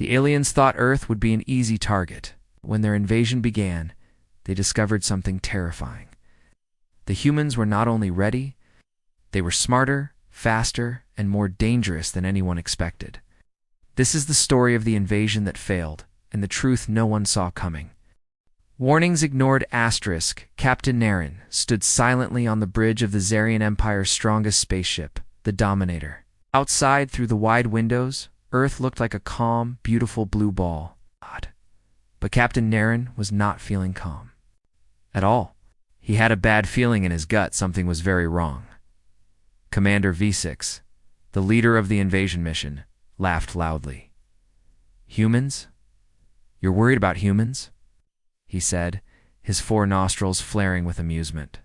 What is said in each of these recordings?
The aliens thought Earth would be an easy target. When their invasion began, they discovered something terrifying. The humans were not only ready, they were smarter, faster, and more dangerous than anyone expected. This is the story of the invasion that failed, and the truth no one saw coming. Warnings ignored. Captain Zarian stood silently on the bridge of the Zarian Empire's strongest spaceship, the Dominator. Outside, through the wide windows, Earth looked like a calm, beautiful blue ball. But Captain Zarian was not feeling calm at all. He had a bad feeling in his gut something was very wrong. Commander Vzix, the leader of the invasion mission, laughed loudly. "Humans? You're worried about humans?" he said, his 4 nostrils flaring with amusement.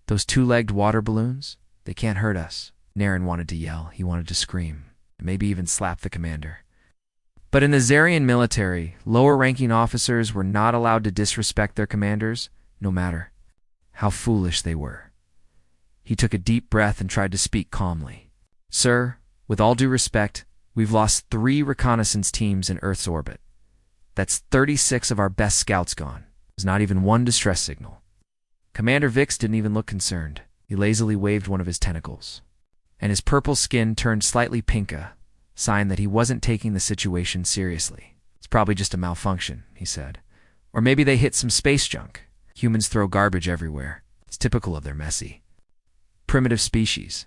"Those 2-legged water balloons? They can't hurt us." Zarian wanted to yell. He wanted to scream, and maybe even slap the commander. But in the Zarian military, lower-ranking officers were not allowed to disrespect their commanders, no matter how foolish they were. He took a deep breath and tried to speak calmly. "Sir, with all due respect, we've lost 3 reconnaissance teams in Earth's orbit. That's 36 of our best scouts gone. There's not even one distress signal." Commander Vzix didn't even look concerned. He lazily waved one of his tentacles, and his purple skin turned slightly pinka, sign that he wasn't taking the situation seriously. "It's probably just a malfunction," he said. "Or maybe they hit some space junk. Humans throw garbage everywhere. It's typical of their messy, primitive species."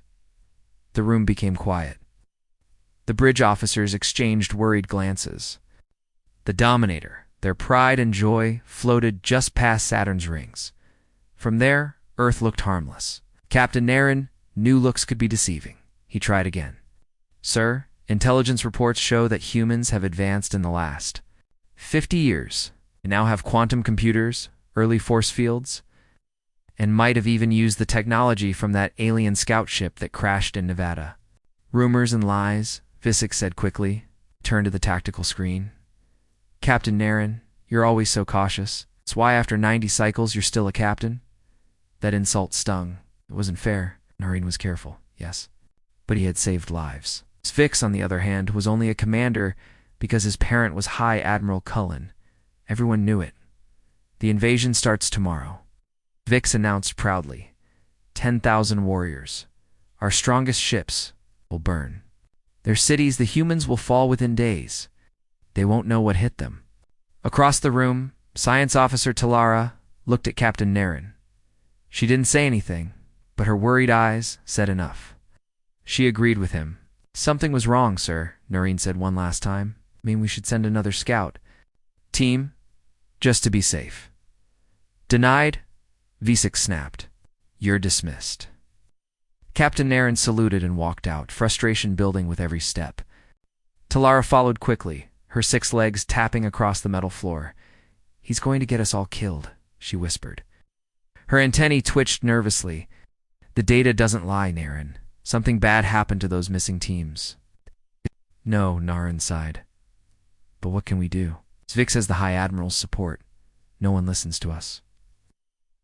The room became quiet. The bridge officers exchanged worried glances. The Dominator, their pride and joy, floated just past Saturn's rings. From there, Earth looked harmless. Captain Zarian knew looks could be deceiving. He tried again. "Sir, intelligence reports show that humans have advanced in the last 50 years. They now have quantum computers, early force fields, and might have even used the technology from that alien scout ship that crashed in Nevada." "Rumors and lies," Vzix said quickly, turned to the tactical screen. "Captain Zarian, you're always so cautious. It's why after 90 cycles you're still a captain." That insult stung. It wasn't fair. Zarian was careful, yes, but he had saved lives. Vzix, on the other hand, was only a commander because his parent was High Admiral Cullen. Everyone knew it. "The invasion starts tomorrow," Vzix announced proudly. 10,000 warriors. Our strongest ships will burn. Their cities, the humans, will fall within days. They won't know what hit them. Across the room, Science Officer Talara looked at Captain Zarian. She didn't say anything, but her worried eyes said enough. She agreed with him. "Something was wrong, sir," Zarian said one last time. "I mean, we should send another scout team, just to be safe." "Denied," Vzix snapped. "You're dismissed." Captain Zarian saluted and walked out, frustration building with every step. Talara followed quickly, her 6 legs tapping across the metal floor. "He's going to get us all killed," she whispered. Her antennae twitched nervously. "The data doesn't lie, Zarian. Something bad happened to those missing teams." "No," Zarian sighed. "But what can we do? Vzix has the High Admiral's support. No one listens to us."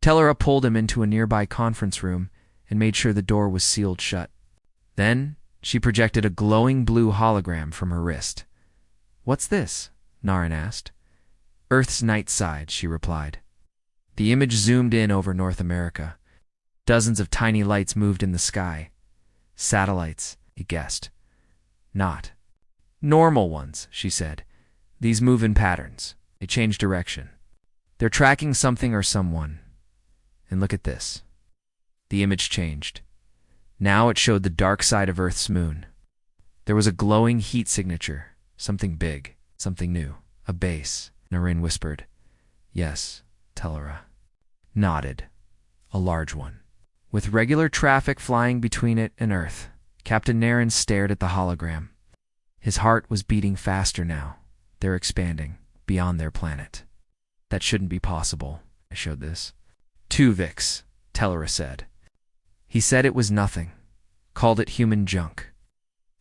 Talara pulled him into a nearby conference room and made sure the door was sealed shut. Then she projected a glowing blue hologram from her wrist. "What's this?" Zarian asked. "Earth's night side," she replied. The image zoomed in over North America. Dozens of tiny lights moved in the sky. "Satellites," he guessed. "Not normal ones," she said. "These move in patterns. They change direction. They're tracking something or someone. And look at this." The image changed. Now it showed the dark side of Earth's moon. There was a glowing heat signature. Something big, something new. "A base," Zarian whispered. "Yes," Talara nodded. "A large one, with regular traffic flying between it and Earth." Captain Zarian stared at the hologram. His heart was beating faster now. They're expanding, beyond their planet. "That shouldn't be possible." I showed this. "To Vzix," Talara said. "He said it was nothing. Called it human junk."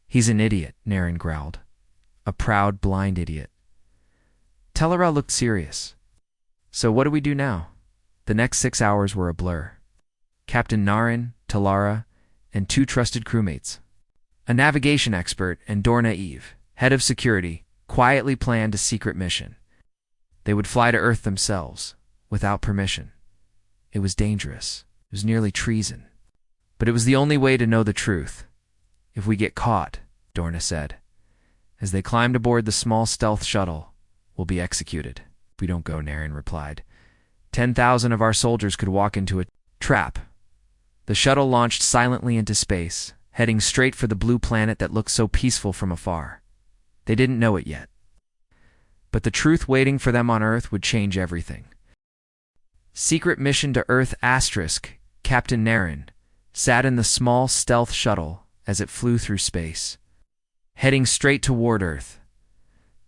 "He's an idiot," Zarian growled. "A proud, blind idiot." Talara looked serious. "So what do we do now?" The next 6 hours were a blur. Captain Zarian, Talara, and 2 trusted crewmates. A navigation expert and Dorna Eve, head of security, quietly planned a secret mission. They would fly to Earth themselves, without permission. It was dangerous. It was nearly treason. But it was the only way to know the truth. If we get caught, Dorna said. As they climbed aboard the small stealth shuttle, we'll be executed. If we don't go, Naren replied. 10,000 of our soldiers could walk into a trap. The shuttle launched silently into space, heading straight for the blue planet that looked so peaceful from afar. They didn't know it yet. But the truth waiting for them on Earth would change everything. Secret mission to Earth *, Captain Naren sat in the small stealth shuttle as it flew through space, heading straight toward Earth.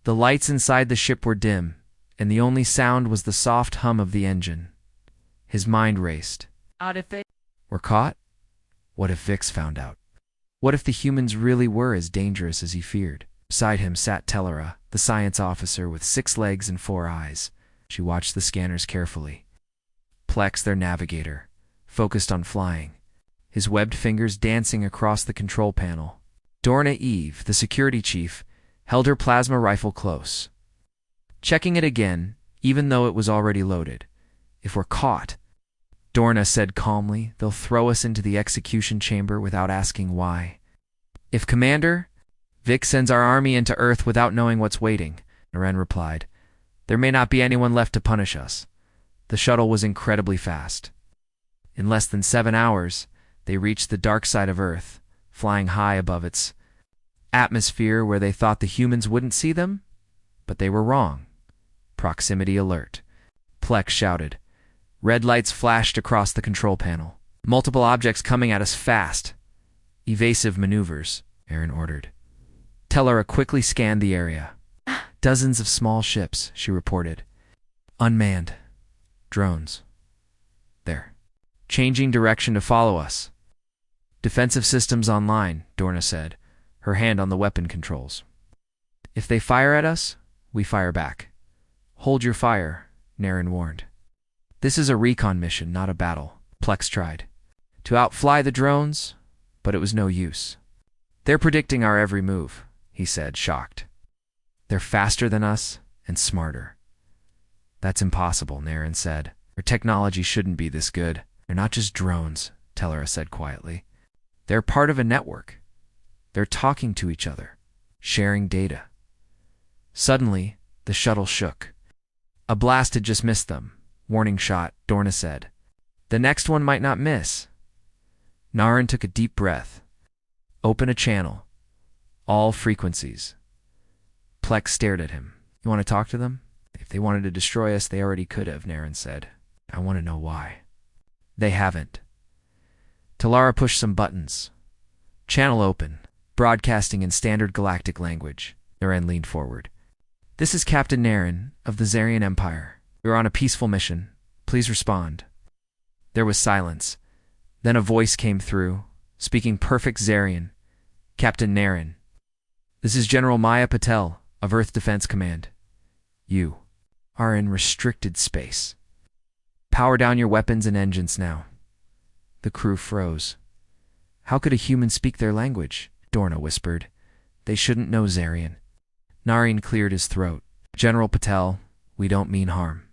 The lights inside the ship were dim, and the only sound was the soft hum of the engine. His mind raced. We're caught? What if Vzix found out? What if the humans really were as dangerous as he feared? Beside him sat Tellara, the science officer with 6 legs and 4 eyes. She watched the scanners carefully. Plex, their navigator, focused on flying, his webbed fingers dancing across the control panel. Dorna Eve, the security chief, held her plasma rifle close, checking it again, even though it was already loaded. If we're caught, Dorna said calmly, they'll throw us into the execution chamber without asking why. If Commander Vzix sends our army into Earth without knowing what's waiting, Naren replied, there may not be anyone left to punish us. The shuttle was incredibly fast. In less than 7 hours, they reached the dark side of Earth, flying high above its atmosphere where they thought the humans wouldn't see them. But they were wrong. Proximity alert. Plex shouted. Red lights flashed across the control panel. Multiple objects coming at us fast. Evasive maneuvers, Aaron ordered. Tellara quickly scanned the area. Dozens of small ships, she reported. Unmanned. Drones. There. Changing direction to follow us. Defensive systems online, Dorna said, her hand on the weapon controls. If they fire at us, we fire back. Hold your fire, Naren warned. This is a recon mission, not a battle, Plex tried. To outfly the drones, but it was no use. They're predicting our every move, he said, shocked. They're faster than us and smarter. That's impossible, Naren said. Their technology shouldn't be this good. They're not just drones, Tellara said quietly. They're part of a network. They're talking to each other, sharing data. Suddenly, the shuttle shook. A blast had just missed them. Warning shot, Dorna said. The next one might not miss. Naren took a deep breath. Open a channel. All frequencies. Plex stared at him. You want to talk to them? If they wanted to destroy us, they already could have, Naren said. I want to know why. They haven't. Tellara pushed some buttons. Channel open. Broadcasting in standard galactic language. Naren leaned forward. This is Captain Naren of the Zarian Empire. We're on a peaceful mission. Please respond. There was silence. Then a voice came through, speaking perfect Zarian. Captain Naren. This is General Maya Patel of EarthDefense Command. You are in restricted space. Power down your weapons and engines now. The crew froze. How could a human speak their language? Dorna whispered. They shouldn't know Zarian. Naren cleared his throat. General Patel, we don't mean harm.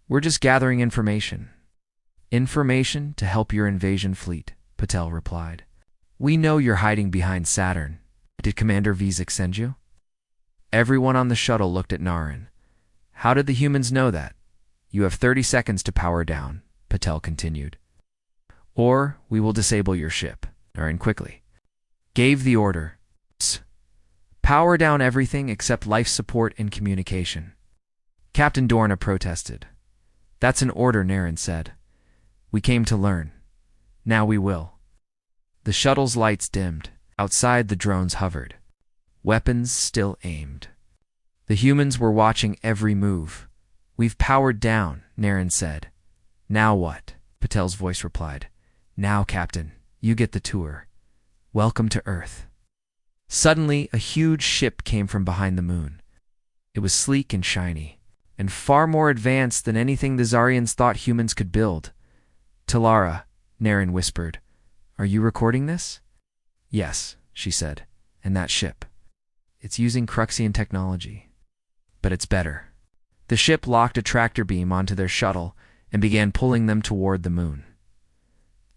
We're just gathering information. Information to help your invasion fleet, Patel replied. We know you're hiding behind Saturn. Did Commander Vzix send you? Everyone on the shuttle looked at Naren. How did the humans know that? You have 30 seconds to power down, Patel continued. Or we will disable your ship. Naren quickly gave the order. Power down everything except life support and communication. Captain Dorna protested. That's an order, Naren said. We came to learn. Now we will. The shuttle's lights dimmed. Outside, the drones hovered. Weapons still aimed. The humans were watching every move. We've powered down, Naren said. Now what? Patel's voice replied. Now, Captain, you get the tour. Welcome to Earth. Suddenly, a huge ship came from behind the moon. It was sleek and shiny, and far more advanced than anything the Zarians thought humans could build. Tellara, Naren whispered. Are you recording this? Yes, she said. And that ship. It's using Cruxian technology. but it's better. The ship locked a tractor beam onto their shuttle and began pulling them toward the moon.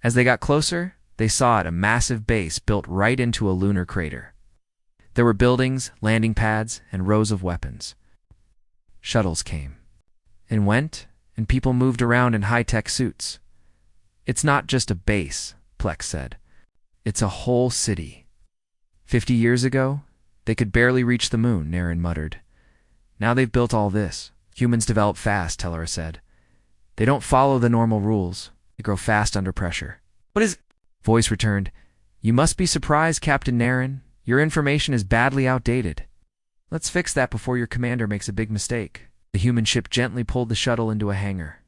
As they got closer, they saw it, a massive base built right into a lunar crater. There were buildings, landing pads, and rows of weapons. Shuttles came and went, and people moved around in high-tech suits. "It's not just a base," Plex said. "It's a whole city." 50 years ago, they could barely reach the moon, Naren muttered. "Now they've built all this." "Humans develop fast," Tellara said. "They don't follow the normal rules. They grow fast under pressure." "What is—" Voice returned. "You must be surprised, Captain Naren. Your information is badly outdated. Let's fix that before your commander makes a big mistake." The human ship gently pulled the shuttle into a hangar.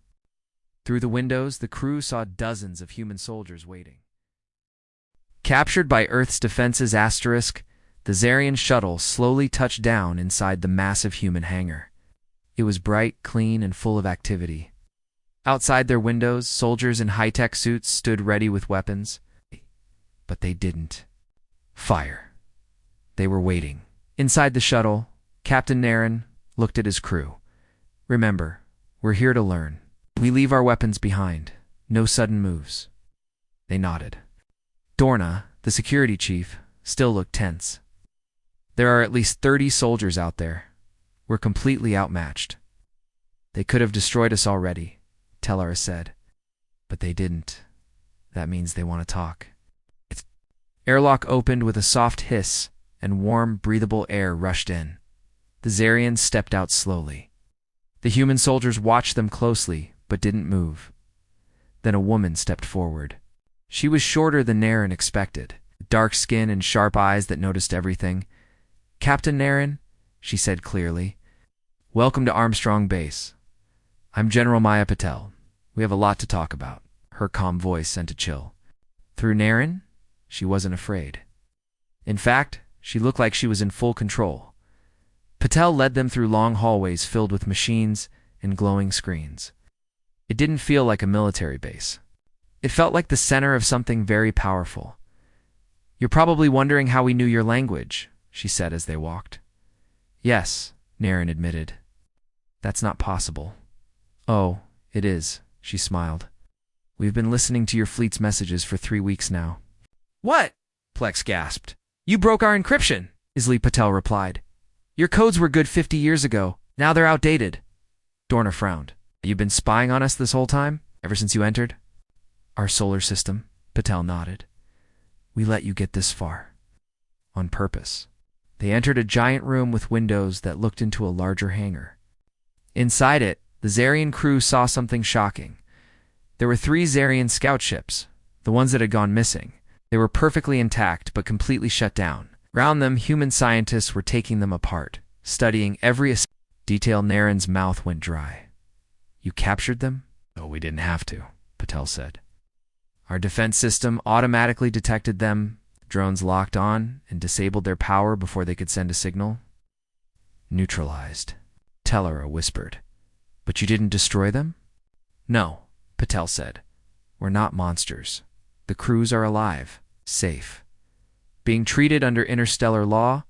Through the windows, the crew saw dozens of human soldiers waiting. Captured by Earth's defenses asterisk, the Zarian shuttle slowly touched down inside the massive human hangar. It was bright, clean, and full of activity. Outside their windows, soldiers in high-tech suits stood ready with weapons. But they didn't fire. They were waiting. Inside the shuttle, Captain Naren looked at his crew. "Remember, we're here to learn. We leave our weapons behind. No sudden moves." They nodded. Dorna, the security chief, still looked tense. "There are at least 30 soldiers out there. We're completely outmatched." "They could have destroyed us already," Tellara said. "But they didn't. That means they want to talk." Airlock opened with a soft hiss, and warm, breathable air rushed in. The Zarians stepped out slowly. The human soldiers watched them closely, but didn't move. Then a woman stepped forward. She was shorter than Naren expected, dark skin and sharp eyes that noticed everything. "Captain Naren," she said clearly, "welcome to Armstrong Base. I'm General Maya Patel. We have a lot to talk about." Her calm voice sent a chill through Naren. She wasn't afraid. In fact, she looked like she was in full control. Patel led them through long hallways filled with machines and glowing screens. It didn't feel like a military base. It felt like the center of something very powerful. "You're probably wondering how we knew your language," she said as they walked. "Yes," Naren admitted. "That's not possible." "Oh, it is," she smiled. "We've been listening to your fleet's messages for 3 weeks now." "What?" Plex gasped. "You broke our encryption," Isli Patel replied. "Your codes were good 50 years ago. Now they're outdated." Dorna frowned. "You've been spying on us this whole time? Ever since you entered?" "Our solar system," Patel nodded. "We let you get this far. On purpose." They entered a giant room with windows that looked into a larger hangar. Inside it, the Zarian crew saw something shocking. There were 3 Zarian scout ships, the ones that had gone missing. They were perfectly intact, but completely shut down. Around them, human scientists were taking them apart, studying every detail. Naren's mouth went dry. "You captured them?" "Oh, we didn't have to," Patel said. "Our defense system automatically detected them. Drones locked on and disabled their power before they could send a signal." "Neutralized," Tellara whispered. "But you didn't destroy them?" "No," Patel said. "We're not monsters. The crews are alive, safe, being treated under interstellar law."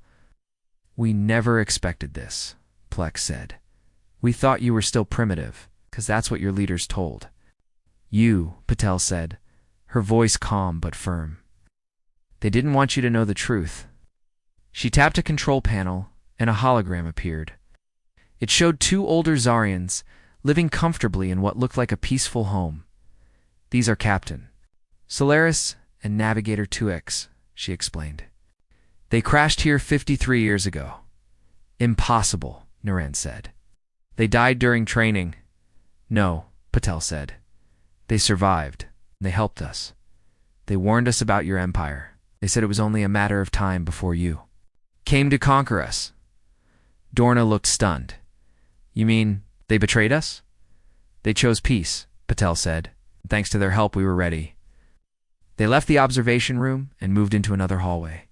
"We never expected this," Plex said. "We thought you were still primitive, because that's what your leaders told you," Patel said, her voice calm but firm. "They didn't want you to know the truth." She tapped a control panel, and a hologram appeared. It showed 2 older Zarians living comfortably in what looked like a peaceful home. "These are Captain Solaris and Navigator 2X, she explained. "They crashed here 53 years ago." "Impossible," Naren said. "They died during training." "No," Patel said. "They survived. They helped us. They warned us about your empire. They said it was only a matter of time before you came to conquer us." Dorna looked stunned. "You mean they betrayed us?" "They chose peace," Patel said. "Thanks to their help, we were ready." They left the observation room and moved into another hallway.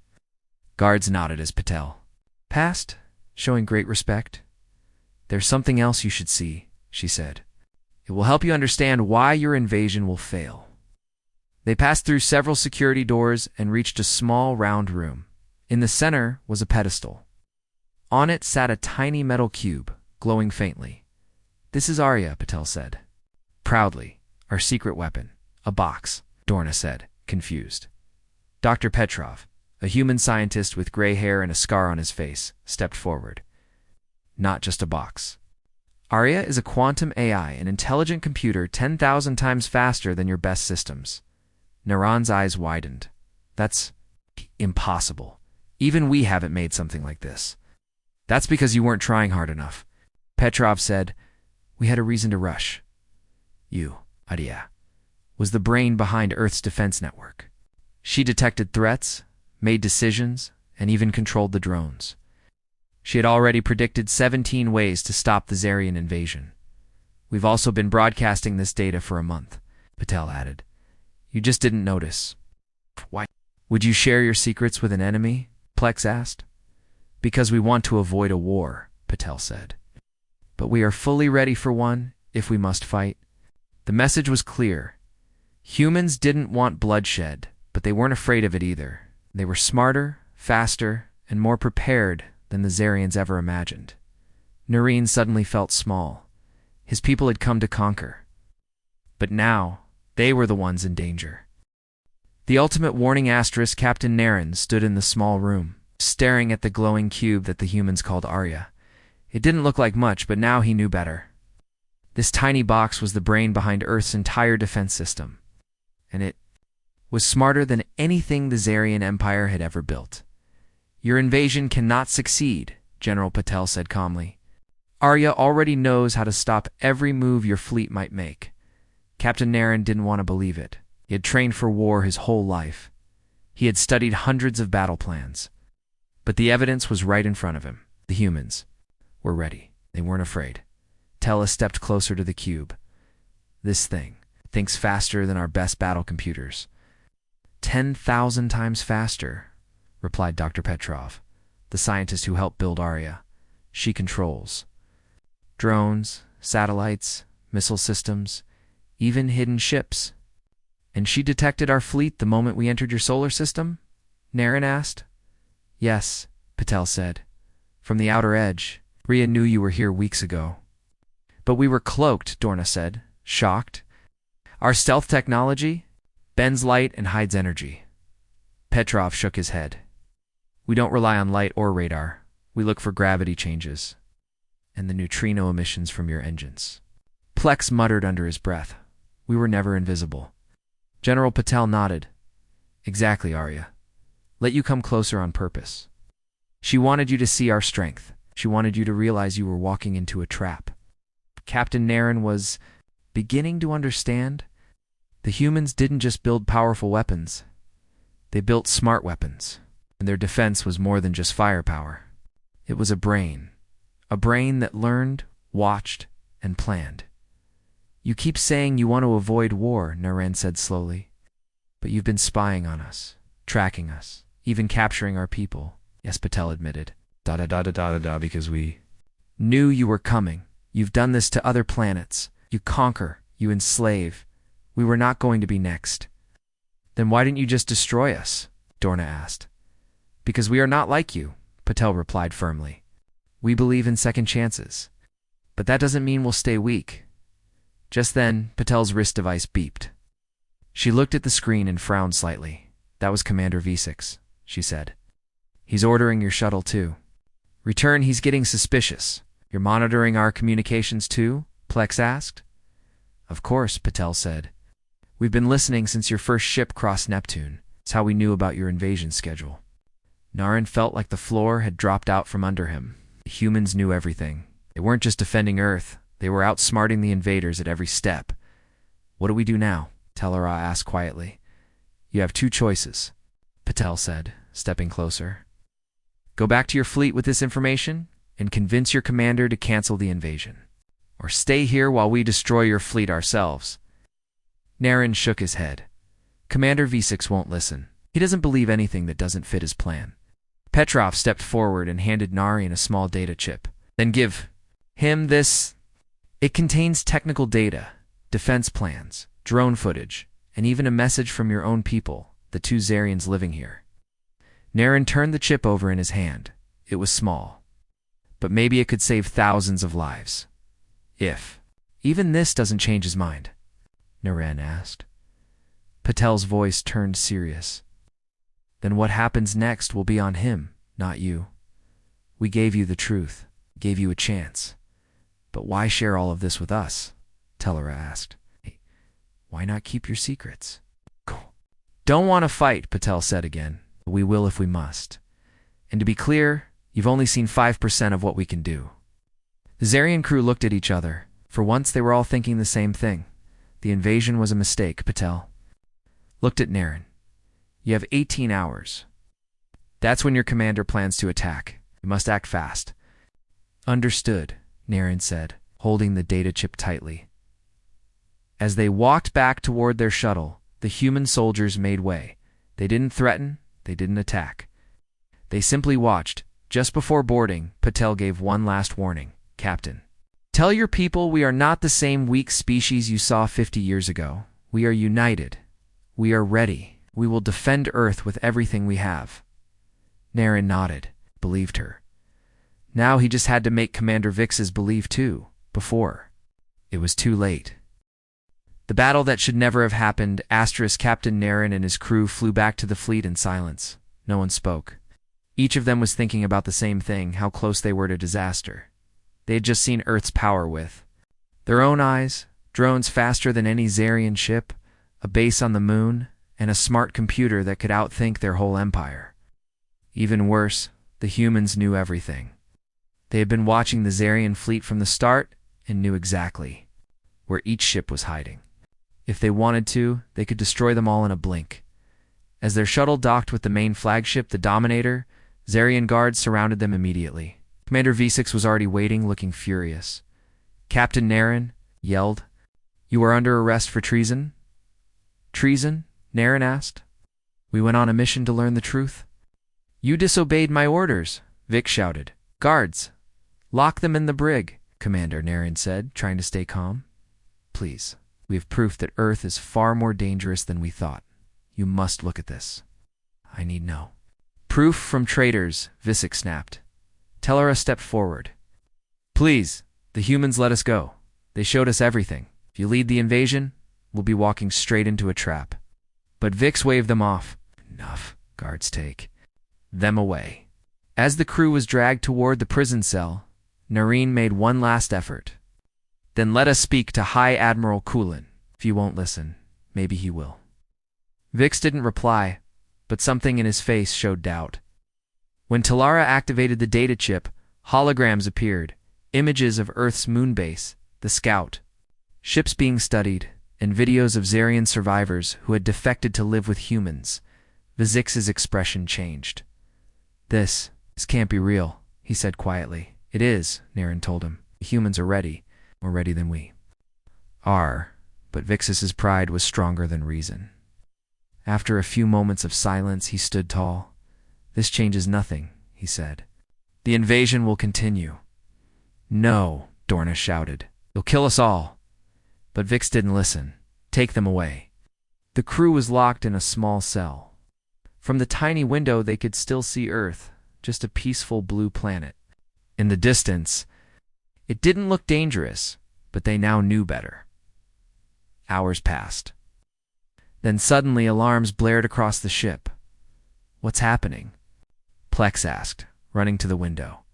Guards nodded as Patel passed, showing great respect. "There's something else you should see," she said. "It will help you understand why your invasion will fail." They passed through several security doors and reached a small, round room. In the center was a pedestal. On it sat a tiny metal cube, glowing faintly. "This is Arya," Patel said. "Proudly, our secret weapon. A box," Dorna said, confused. Dr. Petrov, a human scientist with gray hair and a scar on his face, stepped forward. "Not just a box. Arya is a quantum AI, an intelligent computer 10,000 times faster than your best systems." Naran's eyes widened. "That's impossible. Even we haven't made something like this." "That's because you weren't trying hard enough," Petrov said. "We had a reason to rush. You, Arya, was the brain behind Earth's defense network. She detected threats, made decisions, and even controlled the drones. She had already predicted 17 ways to stop the Zarian invasion. We've also been broadcasting this data for a month," Patel added. "You just didn't notice." "Why would you share your secrets with an enemy?" Plex asked. "Because we want to avoid a war," Patel said. "But we are fully ready for one, if we must fight." The message was clear. Humans didn't want bloodshed, but they weren't afraid of it either. They were smarter, faster, and more prepared than the Zarians ever imagined. Nareen suddenly felt small. His people had come to conquer. But now, they were the ones in danger. The ultimate warning asterisk, Captain Naren stood in the small room, staring at the glowing cube that the humans called Arya. It didn't look like much, but now he knew better. This tiny box was the brain behind Earth's entire defense system, and it was smarter than anything the Zarian Empire had ever built. "Your invasion cannot succeed," General Patel said calmly. "Arya already knows how to stop every move your fleet might make." Captain Naren didn't want to believe it. He had trained for war his whole life. He had studied hundreds of battle plans. But the evidence was right in front of him. The humans were ready. They weren't afraid. Tella stepped closer to the cube. "This thing thinks faster than our best battle computers." 10,000 times faster, replied Dr. Petrov, the scientist who helped build Arya. "She controls drones, satellites, missile systems, even hidden ships." "And she detected our fleet the moment we entered your solar system?" Naren asked. "Yes," Patel said. "From the outer edge. Rhea knew you were here weeks ago." "But we were cloaked," Dorna said, shocked. "Our stealth technology bends light and hides energy." Petrov shook his head. "We don't rely on light or radar. We look for gravity changes and the neutrino emissions from your engines." Plex muttered under his breath. "We were never invisible." General Patel nodded. "Exactly, Arya. Let you come closer on purpose. She wanted you to see our strength. She wanted you to realize you were walking into a trap." Captain Naren was beginning to understand. The humans didn't just build powerful weapons. They built smart weapons, and their defense was more than just firepower. It was a brain that learned, watched, and planned. "You keep saying you want to avoid war," Naren said slowly. "But you've been spying on us, tracking us, even capturing our people." "Yes," Patel admitted. Because we knew you were coming. You've done this to other planets. You conquer, you enslave. We were not going to be next." "Then why didn't you just destroy us?" Dorna asked. "Because we are not like you," Patel replied firmly. "We believe in second chances. But that doesn't mean we'll stay weak." Just then, Patel's wrist device beeped. She looked at the screen and frowned slightly. "That was Commander Vzix," she said. "He's ordering your shuttle too." "Return, he's getting suspicious." "You're monitoring our communications too?" Plex asked. "Of course," Patel said. "We've been listening since your first ship crossed Neptune. It's how we knew about your invasion schedule." Naren felt like the floor had dropped out from under him. The humans knew everything. They weren't just defending Earth. They were outsmarting the invaders at every step. "What do we do now?" Tellara asked quietly. "You have two choices," Patel said, stepping closer. "Go back to your fleet with this information and convince your commander to cancel the invasion. Or stay here while we destroy your fleet ourselves." Naren shook his head. "Commander Vzix won't listen. He doesn't believe anything that doesn't fit his plan." Petrov stepped forward and handed Naren a small data chip. "Then give him this. It contains technical data, defense plans, drone footage, and even a message from your own people, the two Zarians living here." Naren turned the chip over in his hand. It was small. but maybe it could save thousands of lives. If even this doesn't change his mind, Naren asked. Patel's voice turned serious. Then what happens next will be on him, not you. We gave you the truth, gave you a chance. But why share all of this with us? Tellara asked. Hey, why not keep your secrets? Cool. Don't want to fight, Patel said again. We will if we must. And to be clear, you've only seen 5% of what we can do. The Zarian crew looked at each other. For once they were all thinking the same thing. The invasion was a mistake, Patel looked at Naren. You have 18 hours. That's when your commander plans to attack. You must act fast. Understood, Naren said, holding the data chip tightly. As they walked back toward their shuttle, the human soldiers made way. They didn't threaten, they didn't attack. They simply watched. Just before boarding, Patel gave one last warning. Captain, tell your people we are not the same weak species you saw 50 years ago. We are united. We are ready. We will defend Earth with everything we have. Naren nodded, believed her. Now he just had to make Commander Vzix's believe too, before it was too late. The battle that should never have happened, Captain Naren and his crew flew back to the fleet in silence. No one spoke. Each of them was thinking about the same thing, how close they were to disaster. They had just seen Earth's power with their own eyes, drones faster than any Zarian ship, a base on the moon, and a smart computer that could outthink their whole empire. Even worse, the humans knew everything. They had been watching the Zarian fleet from the start and knew exactly where each ship was hiding. If they wanted to, they could destroy them all in a blink. As their shuttle docked with the main flagship, the Dominator, Zarian guards surrounded them immediately. Commander Vzix was already waiting, looking furious. Captain Naren yelled, "You are under arrest for treason?" "Treason?" Naren asked. "We went on a mission to learn the truth." "You disobeyed my orders," Vzix shouted. "Guards, lock them in the brig," Commander Naren said, trying to stay calm. "Please, we have proof that Earth is far more dangerous than we thought. You must look at this." "I need no proof from traitors," Vzix snapped. Tellara stepped forward. "Please, the humans let us go. They showed us everything. If you lead the invasion, we'll be walking straight into a trap." But Vzix waved them off. "Enough, guards, take them away." As the crew was dragged toward the prison cell, Naren made one last effort. "Then let us speak to High Admiral Kulin. If you won't listen, maybe he will." Vzix didn't reply, but something in his face showed doubt. When Tellara activated the data chip, holograms appeared, images of Earth's moon base, the Scout, ships being studied, and videos of Zarian survivors who had defected to live with humans. Vzix's expression changed. This can't be real," he said quietly. "It is," Naren told him. "The humans are ready, more ready than we are." But Vzix's pride was stronger than reason. After a few moments of silence, he stood tall. "This changes nothing," he said. "The invasion will continue." "No," Dorna shouted. "You'll kill us all." But Vzix didn't listen. "Take them away." The crew was locked in a small cell. From the tiny window they could still see Earth, just a peaceful blue planet. In the distance, it didn't look dangerous, but they now knew better. Hours passed. Then suddenly alarms blared across the ship. "What's happening?" Plex asked, running to the window.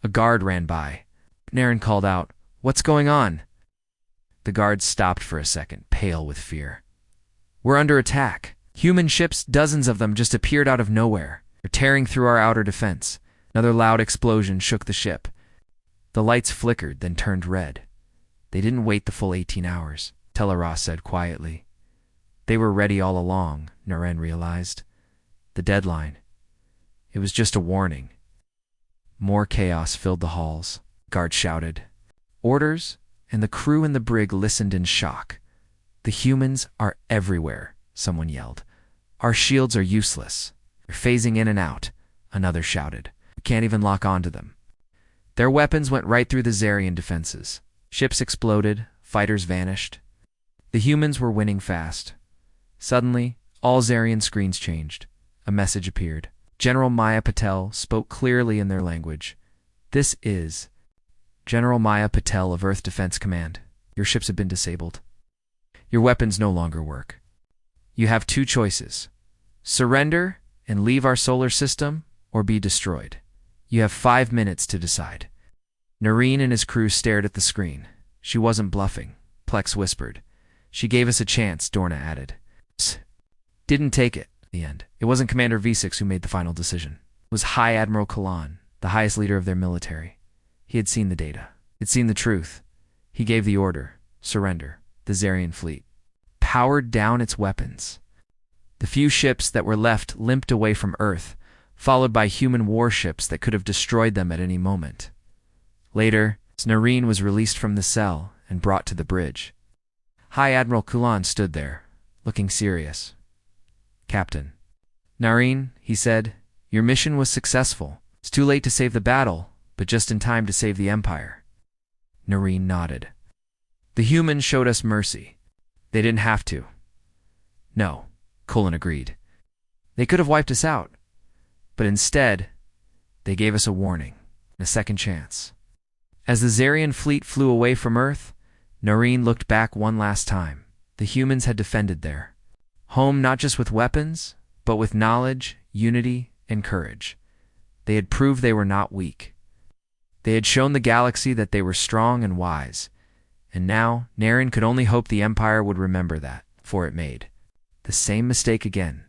A guard ran by. Naren called out, "What's going on?" The guard stopped for a second, pale with fear. "We're under attack. Human ships, dozens of them, just appeared out of nowhere. They're tearing through our outer defense." Another loud explosion shook the ship. The lights flickered, then turned red. "They didn't wait the full 18 hours, Tellara said quietly. "They were ready all along," Naren realized. The deadline. It was just a warning. More chaos filled the halls. Guards shouted orders, and the crew in the brig listened in shock. "The humans are everywhere," someone yelled. "Our shields are useless. They're phasing in and out," another shouted. "We can't even lock onto them." Their weapons went right through the Zarian defenses. Ships exploded, fighters vanished. The humans were winning fast. Suddenly, all Zarian screens changed. A message appeared. General Maya Patel spoke clearly in their language. This is General Maya Patel of EarthDefense Command. Your ships have been disabled. Your weapons no longer work. You have two choices. Surrender and leave our solar system, or be destroyed. You have 5 minutes to decide. Nareen and his crew stared at the screen. She wasn't bluffing, Plex whispered. She gave us a chance, Dorna added. Didn't take it, in the end. It wasn't Commander Vzix who made the final decision. It was High Admiral Kalan, the highest leader of their military. He had seen the data. He'd seen the truth. He gave the order, surrender. The Zarian fleet powered down its weapons. The few ships that were left limped away from Earth, followed by human warships that could have destroyed them at any moment. Later, Nareen was released from the cell and brought to the bridge. High Admiral Kulan stood there, looking serious. Captain. Nareen, he said, your mission was successful. It's too late to save the battle, but just in time to save the Empire. Nareen nodded. The humans showed us mercy. They didn't have to. No, Kulan agreed. They could have wiped us out, but instead, they gave us a warning, a second chance. As the Zarian fleet flew away from Earth, Nareen looked back one last time. The humans had defended their home not just with weapons, but with knowledge, unity, and courage. They had proved they were not weak. They had shown the galaxy that they were strong and wise. And now, Nareen could only hope the Empire would remember that, for it made the same mistake again.